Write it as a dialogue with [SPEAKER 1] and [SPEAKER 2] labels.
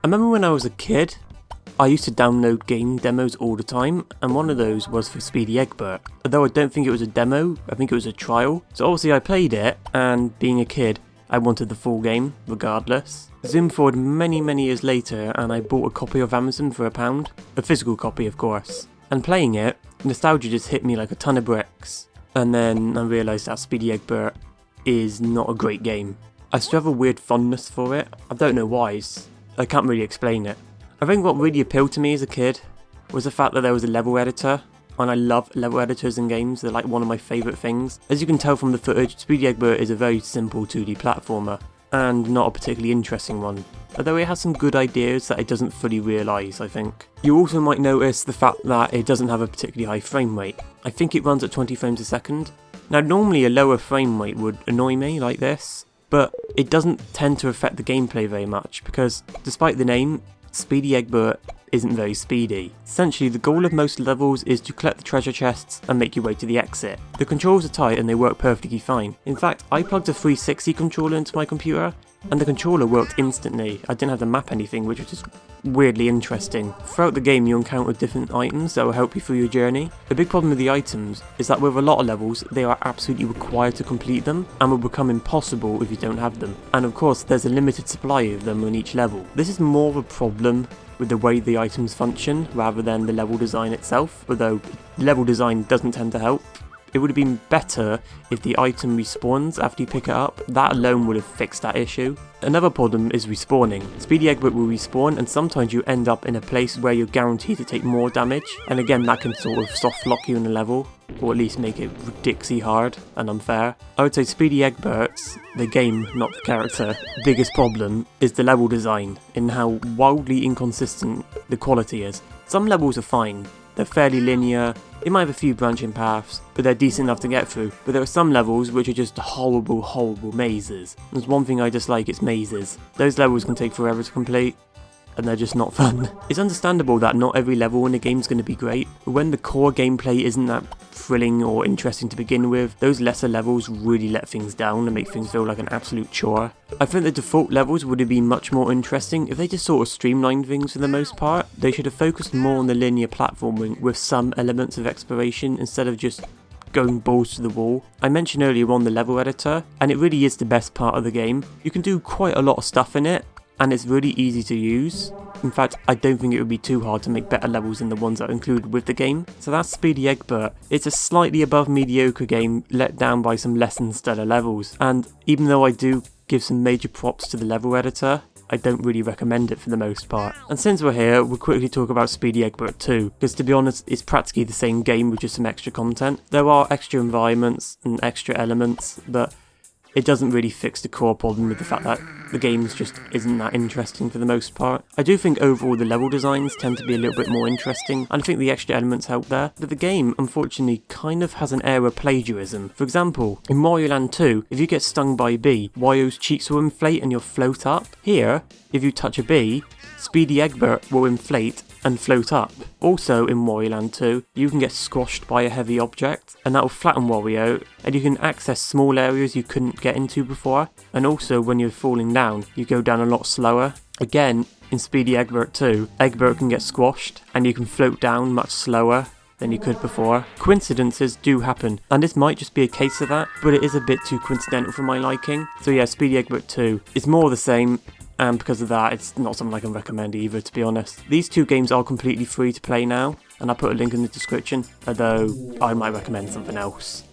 [SPEAKER 1] I remember when I was a kid, I used to download game demos all the time, and one of those was for Speedy Eggbert. Although I don't think it was a demo, I think it was a trial. So obviously I played it, and being a kid, I wanted the full game, regardless. Zoom forward many years later, and I bought a copy of Amazon for £1. A physical copy, of course. And playing it, nostalgia just hit me like a ton of bricks. And then I realised that Speedy Eggbert is not a great game. I still have a weird fondness for it. I don't know why, I can't really explain it. I think what really appealed to me as a kid was the fact that there was a level editor, and I love level editors in games. They're like one of my favourite things. As you can tell from the footage, Speedy Eggbert is a very simple 2D platformer, and not a particularly interesting one, although it has some good ideas that it doesn't fully realise, I think. You also might notice the fact that it doesn't have a particularly high frame rate. I think it runs at 20 frames a second. Now normally a lower frame rate would annoy me like this, but it doesn't tend to affect the gameplay very much, because despite the name, Speedy Eggbert isn't very speedy. Essentially, the goal of most levels is to collect the treasure chests and make your way to the exit. The controls are tight and they work perfectly fine. In fact, I plugged a 360 controller into my computer and the controller worked instantly. I didn't have to map anything, which was just weirdly interesting. Throughout the game you encounter different items that will help you through your journey. The big problem with the items is that with a lot of levels they are absolutely required to complete them and will become impossible if you don't have them. And of course there's a limited supply of them on each level. This is more of a problem with the way the items function rather than the level design itself, although the level design doesn't tend to help. It would have been better if the item respawns after you pick it up. That alone would have fixed that issue. Another problem is respawning. Speedy Eggbert will respawn and sometimes you end up in a place where you're guaranteed to take more damage, and again that can sort of soft lock you in a level, or at least make it ridiculously hard and unfair. I would say Speedy Eggbert's, the game, not the character, biggest problem is the level design and how wildly inconsistent the quality is. Some levels are fine. They're fairly linear, they might have a few branching paths, but they're decent enough to get through. But there are some levels which are just horrible mazes. There's one thing I dislike, it's mazes. Those levels can take forever to complete, and they're just not fun. It's understandable that not every level in the game is going to be great, but when the core gameplay isn't that thrilling or interesting to begin with, those lesser levels really let things down and make things feel like an absolute chore. I think the default levels would have been much more interesting if they just sort of streamlined things for the most part. They should have focused more on the linear platforming with some elements of exploration instead of just going balls to the wall. I mentioned earlier on the level editor, and it really is the best part of the game. You can do quite a lot of stuff in it, and it's really easy to use. In fact, I don't think it would be too hard to make better levels than the ones that are included with the game. So that's Speedy Eggbert. It's a slightly above mediocre game let down by some less than stellar levels, and even though I do give some major props to the level editor, I don't really recommend it for the most part. And since we're here, we'll quickly talk about Speedy Eggbert 2, because to be honest, it's practically the same game with just some extra content. There are extra environments and extra elements, but it doesn't really fix the core problem with the fact that the game just isn't that interesting for the most part. I do think overall the level designs tend to be a little bit more interesting, and I think the extra elements help there, but the game unfortunately kind of has an air of plagiarism. For example, in Mario Land 2, if you get stung by a bee, Wario's cheeks will inflate and you'll float up. Here, if you touch a bee, Speedy Eggbert will inflate and float up. Also in Wario Land 2, you can get squashed by a heavy object, and that will flatten Wario, and you can access small areas you couldn't get into before, and also when you're falling down, you go down a lot slower. Again, in Speedy Eggbert 2, Eggbert can get squashed, and you can float down much slower than you could before. Coincidences do happen, and this might just be a case of that, but it is a bit too coincidental for my liking. So yeah, Speedy Eggbert 2 is more the same, and because of that, it's not something I can recommend either, to be honest. These two games are completely free to play now, and I'll put a link in the description, although I might recommend something else.